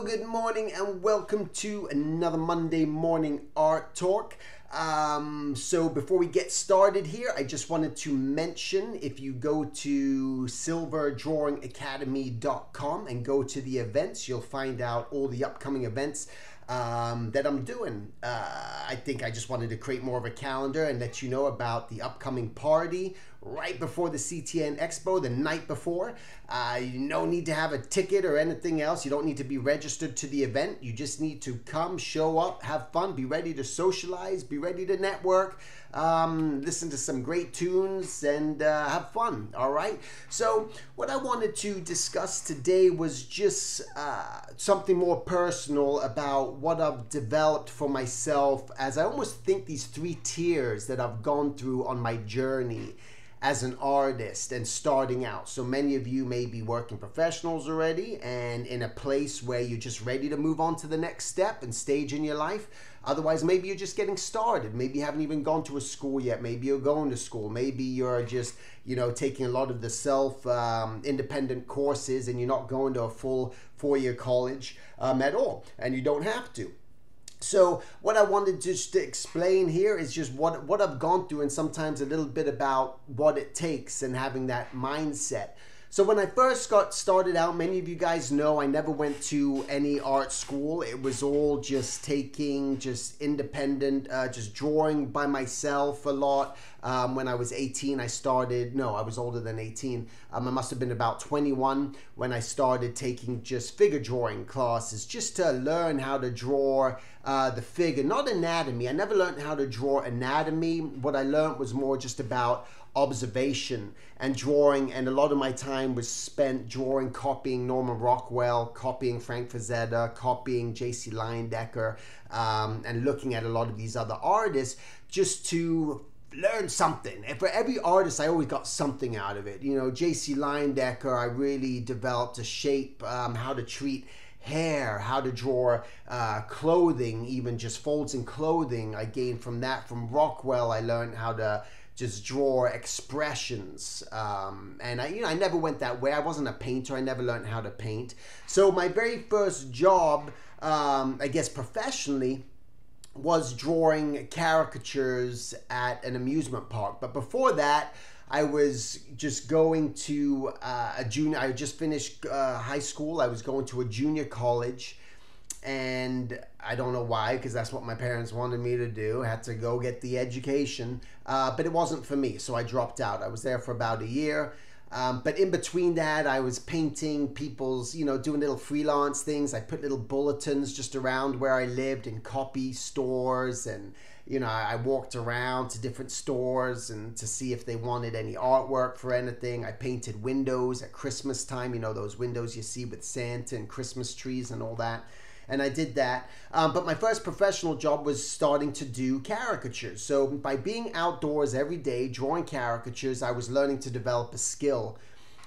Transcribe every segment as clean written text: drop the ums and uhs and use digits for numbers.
good morning and welcome to another Monday morning art talk. So before we get started here, I just wanted to mention, if you go to silverdrawingacademy.com and go to the events, you'll find out all the upcoming events that I'm doing. I think I just wanted to create more of a calendar and let you know about the upcoming party right before the CTN Expo, the night before. You don't need to have a ticket or anything else. You don't need to be registered to the event. You just need to come, show up, have fun, be ready to socialize, be ready to network, listen to some great tunes, and have fun. All right. So what I wanted to discuss today was just something more personal about what I've developed for myself, as I almost think these three tiers that I've gone through on my journey as an artist and starting out. So many of you may be working professionals already and in a place where you're just ready to move on to the next step and stage in your life. Otherwise, maybe you're just getting started. Maybe you haven't even gone to a school yet. Maybe you're going to school. Maybe you're just, taking a lot of the self-independent courses and you're not going to a full four-year college at all. And you don't have to. So what I wanted just to explain here is just what I've gone through, and sometimes a little bit about what it takes and having that mindset. So when I first got started out, many of you guys know I never went to any art school. It was all just independent, just drawing by myself a lot. When I was 18, I was older than 18. I must have been about 21 when I started taking just figure drawing classes, just to learn how to draw the figure, not anatomy. I never learned how to draw anatomy. What I learned was more just about observation and drawing, and a lot of my time was spent drawing, copying Norman Rockwell, copying Frank Frazetta, copying J.C. Leyendecker, and looking at a lot of these other artists just to learn something. And for every artist, I always got something out of it. J.C. Leyendecker, I really developed a shape, how to treat hair, how to draw clothing, even just folds in clothing. I gained from that. From Rockwell, I learned how to just draw expressions, and I never went that way. I wasn't a painter. I never learned how to paint. So my very first job, I guess professionally, was drawing caricatures at an amusement park. But before that, I was just going to a junior. I just finished high school. I was going to a junior college. And I don't know why, because that's what my parents wanted me to do. I had to go get the education, but it wasn't for me, so I dropped out. I was there for about a year, but in between that, I was painting people's, doing little freelance things. I put little bulletins just around where I lived in copy stores, and I walked around to different stores and to see if they wanted any artwork for anything. I painted windows at Christmas time, those windows you see with Santa and Christmas trees and all that. And I did that. But my first professional job was starting to do caricatures. So by being outdoors every day, drawing caricatures, I was learning to develop a skill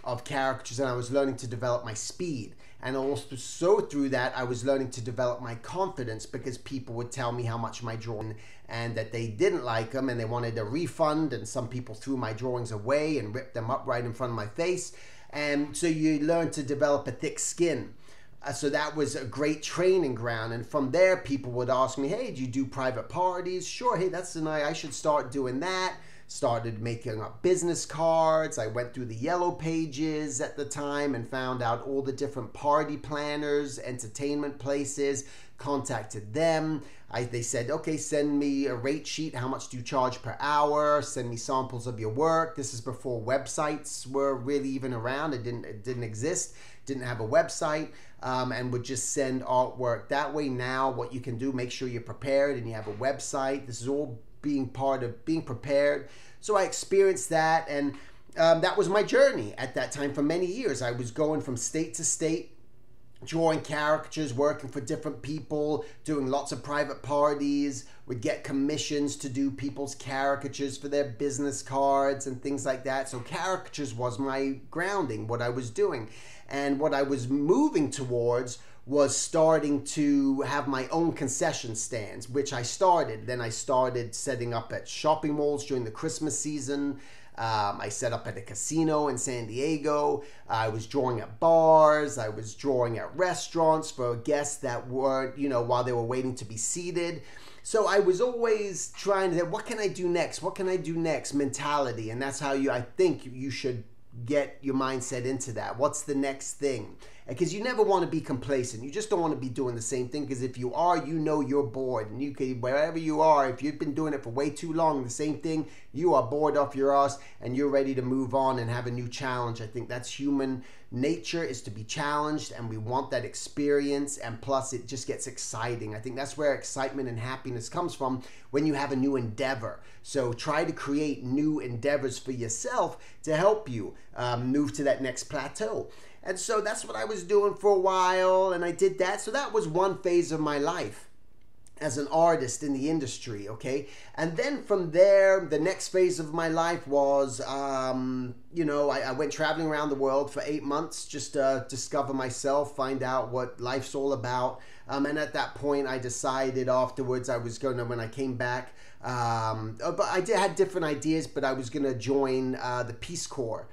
of caricatures, and I was learning to develop my speed. And also through that, I was learning to develop my confidence, because people would tell me how much my drawing and that they didn't like them and they wanted a refund. And some people threw my drawings away and ripped them up right in front of my face. And so you learn to develop a thick skin. So that was a great training ground. And from there, people would ask me, hey, do you do private parties? Sure. Hey, that's nice. I should start doing that. Started making up business cards. I went through the yellow pages at the time and found out all the different party planners, entertainment places, contacted them. They said, okay, send me a rate sheet. How much do you charge per hour? Send me samples of your work. This is before websites were really even around. It didn't exist. Didn't have a website, and would just send artwork that way. Now what you can do, make sure you're prepared and you have a website. This is all being part of being prepared. So I experienced that, and that was my journey at that time for many years. I was going from state to state, drawing caricatures, working for different people, doing lots of private parties, would get commissions to do people's caricatures for their business cards and things like that. So caricatures was my grounding, what I was doing. And what I was moving towards was starting to have my own concession stands, which I started. Then I started setting up at shopping malls during the Christmas season. I set up at a casino in San Diego. I was drawing at bars. I was drawing at restaurants for guests that weren't, while they were waiting to be seated. So I was always trying to, what can I do next? What can I do next? Mentality. And that's how I think you should get your mindset into that. What's the next thing? Because you never want to be complacent. You just don't want to be doing the same thing, because if you are, you're bored. And you can, wherever you are, if you've been doing it for way too long, the same thing, you are bored off your ass and you're ready to move on and have a new challenge. I think that's human nature, is to be challenged, and we want that experience, and plus it just gets exciting. I think that's where excitement and happiness comes from, when you have a new endeavor. So try to create new endeavors for yourself to help you move to that next plateau. And so that's what I was doing for a while, and I did that. So that was one phase of my life as an artist in the industry, okay? And then from there, the next phase of my life was, I went traveling around the world for 8 months just to discover myself, find out what life's all about. And at that point, I decided afterwards I was going to, when I came back, but I had different ideas, but I was going to join the Peace Corps.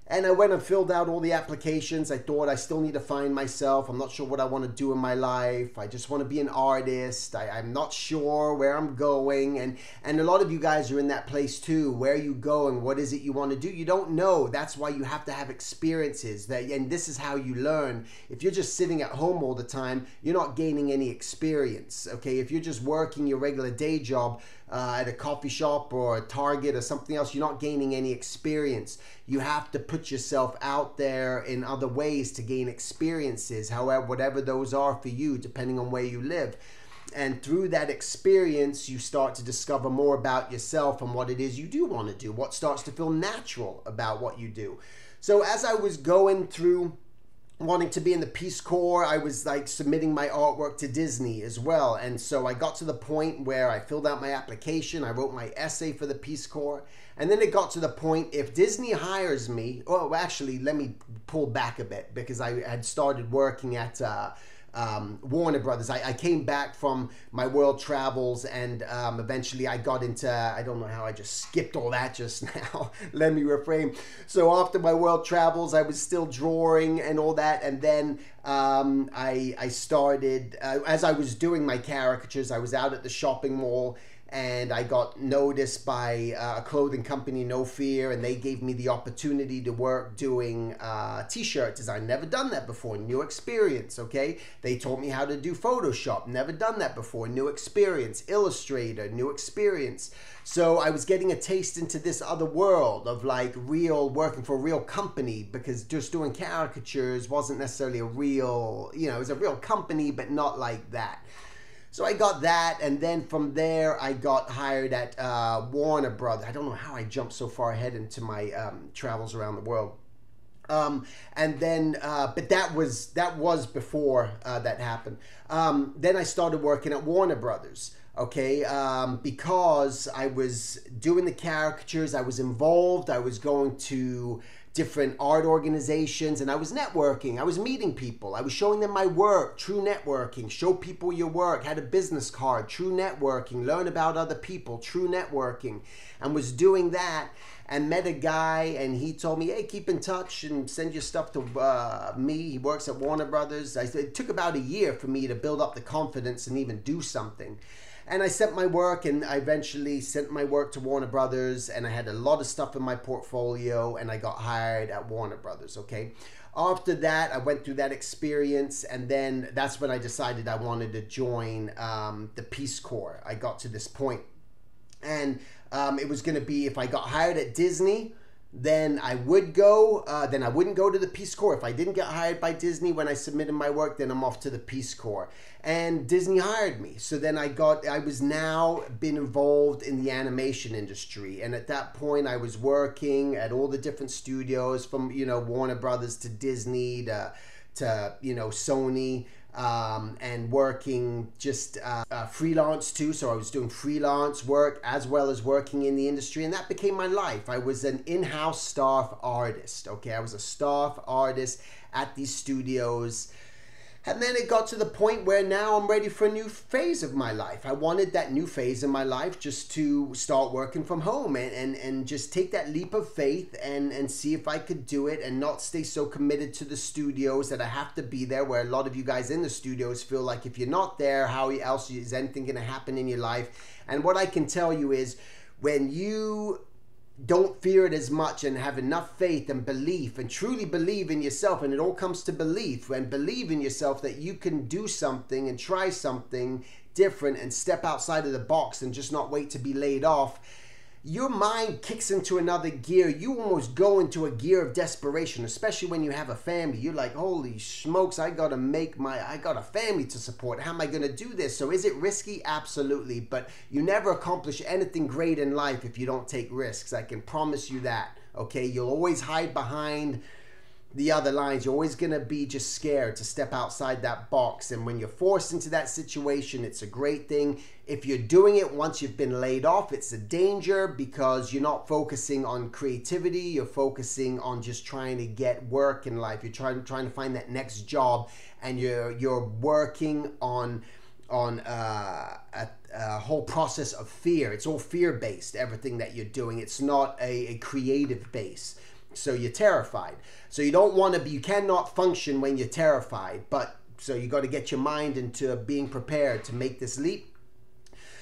And I went and filled out all the applications. I thought, I still need to find myself. I'm not sure what I want to do in my life. I just want to be an artist. I'm not sure where I'm going. And a lot of you guys are in that place too. Where are you going? What is it you want to do? You don't know. That's why you have to have experiences. And this is how you learn. If you're just sitting at home all the time, you're not gaining any experience. Okay, if you're just working your regular day job at a coffee shop or a Target or something else, you're not gaining any experience. You have to put yourself out there in other ways to gain experiences, however, whatever those are for you, depending on where you live. And through that experience, you start to discover more about yourself and what it is you do want to do, what starts to feel natural about what you do. So as I was going through wanting to be in the Peace Corps, I was like submitting my artwork to Disney as well. And so I got to the point where I filled out my application, I wrote my essay for the Peace Corps, and then it got to the point, if Disney hires me, well, actually, let me pull back a bit, because I had started working at Warner Brothers. I came back from my world travels, and eventually I got into, I don't know how I just skipped all that just now. Let me reframe. So after my world travels, I was still drawing and all that, and then I started, as I was doing my caricatures, I was out at the shopping mall, and I got noticed by a clothing company, No Fear, and they gave me the opportunity to work doing t-shirt design. Never done that before, new experience, okay? They taught me how to do Photoshop, never done that before, new experience. Illustrator, new experience. So I was getting a taste into this other world of like working for a real company, because just doing caricatures wasn't necessarily a real, it was a real company, but not like that. So I got that, and then from there I got hired at Warner Brothers. I don't know how I jumped so far ahead into my travels around the world. And then, but that was before that happened. Then I started working at Warner Brothers. Okay, because I was doing the caricatures, I was involved, I was going to different art organizations, and I was networking, I was meeting people, I was showing them my work, true networking, show people your work, had a business card, true networking, learn about other people, true networking, and was doing that, and met a guy, and he told me, hey, keep in touch and send your stuff to me. He works at Warner Brothers. It took about a year for me to build up the confidence and even do something. And I sent my work, and I eventually sent my work to Warner Brothers, and I had a lot of stuff in my portfolio, and I got hired at Warner Brothers, okay? After that, I went through that experience, and then that's when I decided I wanted to join the Peace Corps. I got to this point. And it was going to be, if I got hired at Disney, then I would go, then I wouldn't go to the Peace Corps. If I didn't get hired by Disney when I submitted my work, then I'm off to the Peace Corps. And Disney hired me. So then I was now been involved in the animation industry. And at that point, I was working at all the different studios, from, Warner Brothers to Disney to Sony. And working just freelance too. So I was doing freelance work as well as working in the industry, and that became my life. I was an in-house staff artist. Okay, I was a staff artist at these studios. And then it got to the point where now I'm ready for a new phase of my life. I wanted that new phase in my life just to start working from home and just take that leap of faith and see if I could do it and not stay so committed to the studios that I have to be there, where a lot of you guys in the studios feel like if you're not there, how else is anything going to happen in your life? And what I can tell you is, when you don't fear it as much and have enough faith and belief and truly believe in yourself, and it all comes to belief, and believe in yourself that you can do something and try something different and step outside of the box and just not wait to be laid off, your mind kicks into another gear. You almost go into a gear of desperation, especially when you have a family. You're like, holy smokes, I got a family to support. How am I going to do this? So is it risky? Absolutely. But you never accomplish anything great in life if you don't take risks. I can promise you that. Okay. You'll always hide behind the other lines. You're always going to be just scared to step outside that box. And when you're forced into that situation, it's a great thing. If you're doing it once you've been laid off, it's a danger, because you're not focusing on creativity. You're focusing on just trying to get work in life. You're trying to find that next job, and you're working on a whole process of fear. It's all fear-based, everything that you're doing. It's not a creative base. So you're terrified. So you don't want to be, you cannot function when you're terrified. But so you got to get your mind into being prepared to make this leap.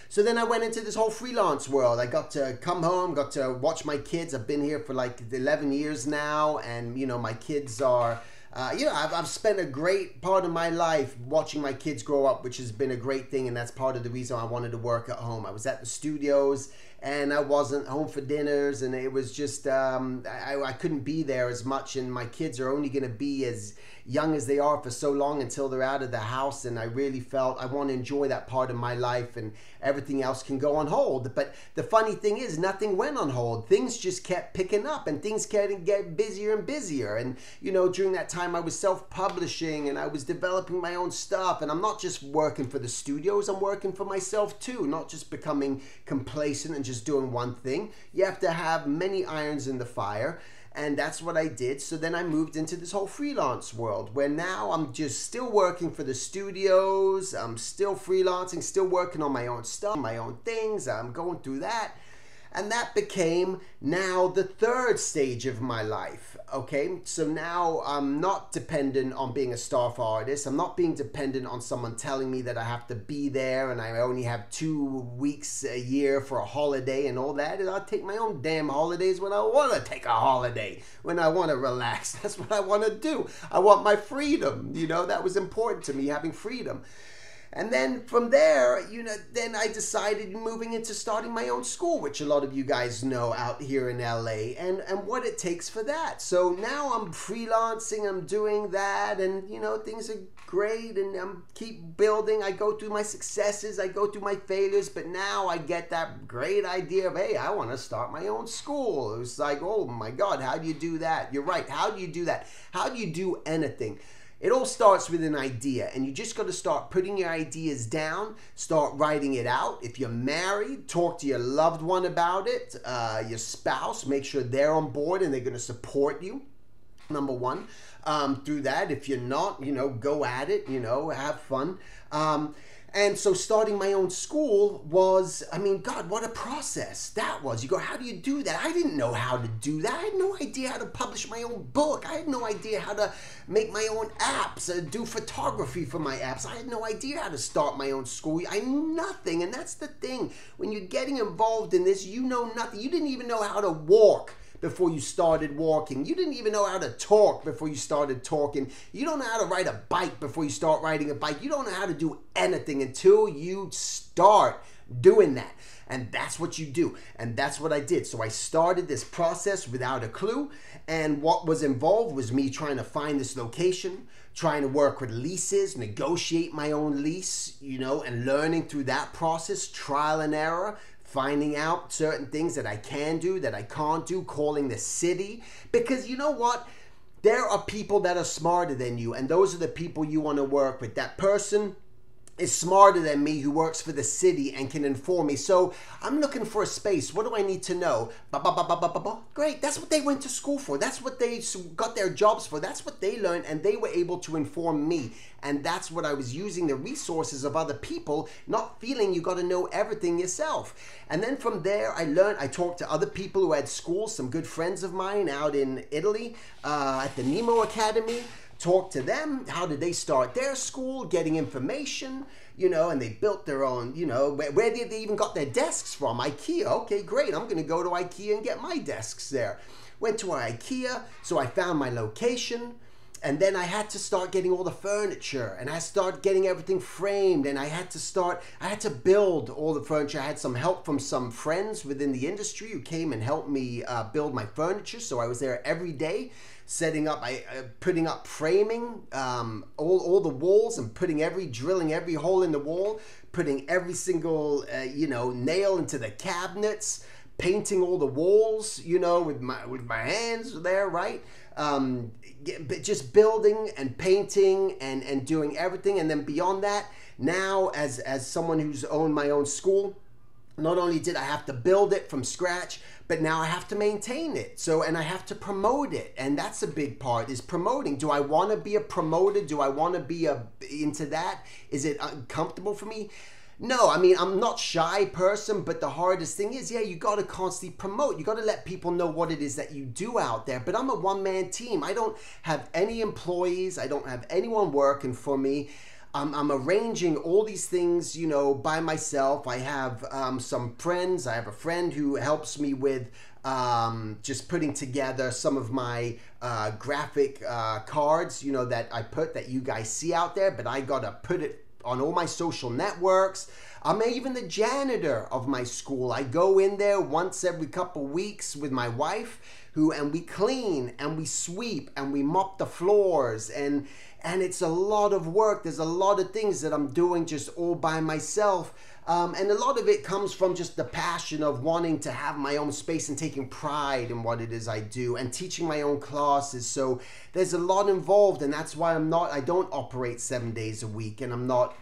So then I went into this whole freelance world. I got to come home, got to watch my kids. I've been here for like 11 years now. And, you know, my kids are, I've spent a great part of my life watching my kids grow up, which has been a great thing. And that's part of the reason I wanted to work at home. I was at the studios and I wasn't home for dinners, and it was just, I couldn't be there as much, and my kids are only going to be as young as they are for so long until they're out of the house, and I really felt I want to enjoy that part of my life, and everything else can go on hold. But the funny thing is, nothing went on hold. Things just kept picking up, and things kept getting busier and busier. And, you know, during that time I was self-publishing, and I was developing my own stuff, and I'm not just working for the studios, I'm working for myself too, not just becoming complacent and just doing one thing. You have to have many irons in the fire. And that's what I did. So then I moved into this whole freelance world, where now I'm just still working for the studios. I'm still freelancing, still working on my own stuff, my own things. I'm going through that. And that became now the third stage of my life. Okay, so now I'm not dependent on being a staff artist. I'm not being dependent on someone telling me that I have to be there and I only have 2 weeks a year for a holiday and all that. And I'll take my own damn holidays when I want to take a holiday, when I want to relax. That's what I want to do. I want my freedom. You know, that was important to me, having freedom. And then from there, you know, then I decided moving into starting my own school, which a lot of you guys know out here in LA, and what it takes for that. So now I'm freelancing, I'm doing that, and, you know, things are great, and I'm keep building. I go through my successes, I go through my failures, but now I get that great idea of, hey, I want to start my own school. It was like, oh my God, how do you do that? You're right. How do you do that? How do you do anything? It all starts with an idea, and you just got to start putting your ideas down, start writing it out. If you're married, talk to your loved one about it, your spouse, make sure they're on board and they're going to support you, number one, through that. If you're not, you know, go at it, you know, have fun. And so starting my own school was, I mean, God, what a process that was. You go, how do you do that? I didn't know how to do that. I had no idea how to publish my own book. I had no idea how to make my own apps, do photography for my apps. I had no idea how to start my own school. I knew nothing. And that's the thing. When you're getting involved in this, you know nothing. You didn't even know how to walk before you started walking. You didn't even know how to talk before you started talking. You don't know how to ride a bike before you start riding a bike. You don't know how to do anything until you start doing that. And that's what you do. And that's what I did. So I started this process without a clue. And what was involved was me trying to find this location, trying to work with leases, negotiate my own lease, you know, and learning through that process, trial and error, finding out certain things that I can do, that I can't do, calling the city. Because you know what? There are people that are smarter than you, and those are the people you want to work with. That person is smarter than me, who works for the city and can inform me. So I'm looking for a space. What do I need to know? Great. That's what they went to school for. That's what they got their jobs for. That's what they learned, and they were able to inform me. And that's what I was using, the resources of other people, not feeling you got to know everything yourself. And then from there, I talked to other people who had schools, some good friends of mine out in Italy at the Nemo Academy. Talk to them. How did they start their school? Getting information, and they built their own, where did they even got their desks from? IKEA. Okay, great. I'm going to go to IKEA and get my desks there. Went to IKEA, so I found my location. And then I had to start getting all the furniture, and I started getting everything framed, and I had to build all the furniture. I had some help from some friends within the industry who came and helped me build my furniture. So I was there every day, setting up, putting up framing, all the walls, and drilling every hole in the wall, putting every single, nail into the cabinets, painting all the walls, with my hands there, right? Just building and painting and doing everything. And then beyond that, now as someone who's owned my own school, not only did I have to build it from scratch, but now I have to maintain it. And I have to promote it. And that's a big part, is promoting. Do I want to be a promoter? Do I want to be into that? Is it uncomfortable for me? No, I mean, I'm not a shy person, but the hardest thing is, you got to constantly promote. You got to let people know what it is that you do out there. But I'm a one-man team. I don't have any employees. I don't have anyone working for me. I'm arranging all these things, by myself. I have some friends. I have a friend who helps me with just putting together some of my graphic cards, that you guys see out there. But I got to put it on all my social networks. I'm even the janitor of my school. I go in there once every couple weeks with my wife, and we clean and we sweep and we mop the floors, and it's a lot of work. There's a lot of things that I'm doing just all by myself. And a lot of it comes from just the passion of wanting to have my own space and taking pride in what it is I do, and teaching my own classes. So there's a lot involved, and that's why I don't operate 7 days a week, and I'm not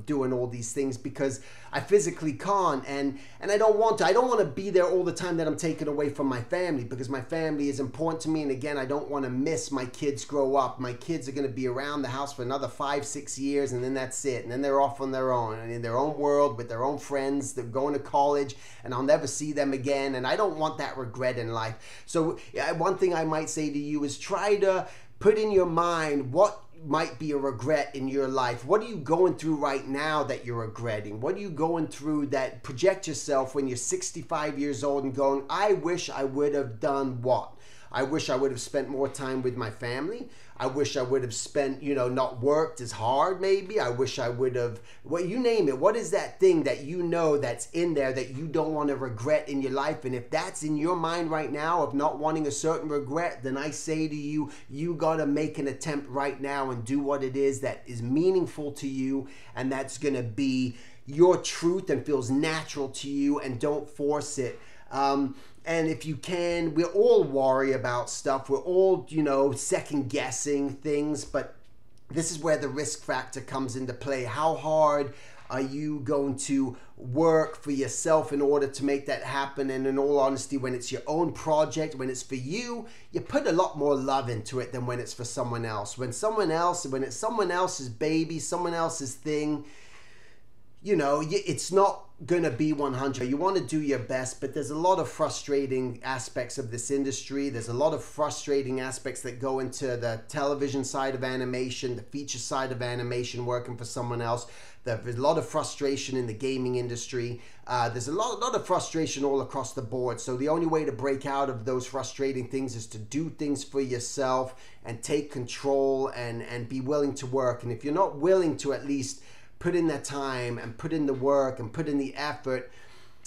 doing all these things because I physically can't, and I don't want to. I don't want to be there all the time that I'm taken away from my family, because my family is important to me. And again, I don't want to miss my kids grow up. My kids are going to be around the house for another 5-6 years, and then that's it. And then they're off on their own and in their own world with their own friends. They're going to college, and I'll never see them again. And I don't want that regret in life. So one thing I might say to you is, try to put in your mind what might be a regret in your life. What are you going through right now that you're regretting? What are you going through that project yourself when you're 65 years old and going, I wish I would have done what? I wish I would have spent more time with my family. I wish I would have spent, not worked as hard maybe. I wish I would have, you name it. What is that thing that that's in there that you don't want to regret in your life? And if that's in your mind right now of not wanting a certain regret, then I say to you, you got to make an attempt right now and do what it is that is meaningful to you, and that's going to be your truth and feels natural to you, and don't force it. And if you can, we all worry about stuff. We're all, second guessing things, but this is where the risk factor comes into play. How hard are you going to work for yourself in order to make that happen? And in all honesty, when it's your own project, when it's for you, you put a lot more love into it than when it's for someone else. When it's someone else's baby, someone else's thing, it's not going to be 100. You want to do your best, but there's a lot of frustrating aspects of this industry. There's a lot of frustrating aspects that go into the television side of animation, the feature side of animation, working for someone else. There's a lot of frustration in the gaming industry. There's a lot of frustration all across the board. So the only way to break out of those frustrating things is to do things for yourself and take control and be willing to work. And if you're not willing to at least put in that time and put in the work and put in the effort,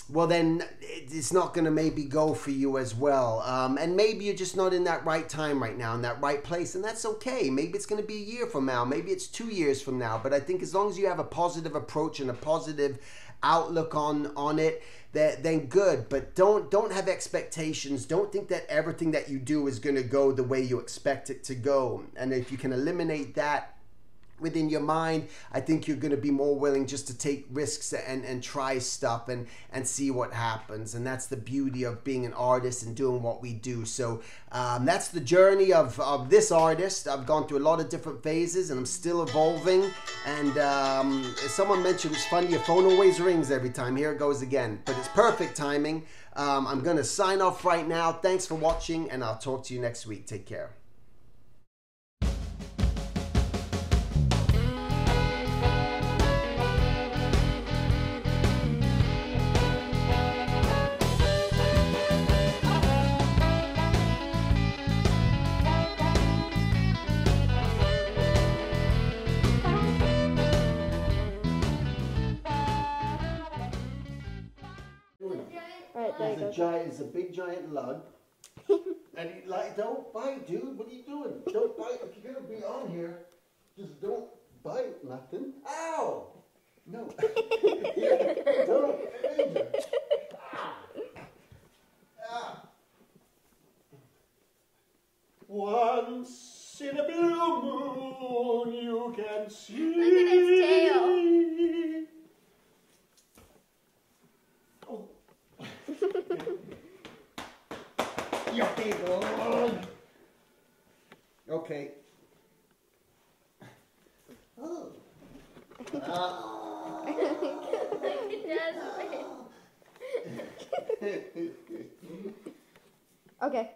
well, then it's not going to maybe go for you as well. And maybe you're just not in that right time right now, in that right place, and that's okay. Maybe it's going to be a year from now. Maybe it's 2 years from now. But I think as long as you have a positive approach and a positive outlook on it, then good. But don't have expectations. Don't think that everything that you do is going to go the way you expect it to go. And if you can eliminate that within your mind, I think you're going to be more willing just to take risks and try stuff and see what happens. And that's the beauty of being an artist and doing what we do. So that's the journey of this artist. I've gone through a lot of different phases and I'm still evolving. And as someone mentioned, it's funny, your phone always rings every time. Here it goes again. But it's perfect timing. I'm going to sign off right now. Thanks for watching, and I'll talk to you next week. Take care. Right, there you go. It's a big giant lug. And he, like, don't bite, dude. What are you doing? Don't bite. If you're gonna be on here, just don't bite nothing. Ow! No. Don't. Ah. Once in a blue moon, you can see. Look at his tail. Your big one. Okay. Oh. Okay.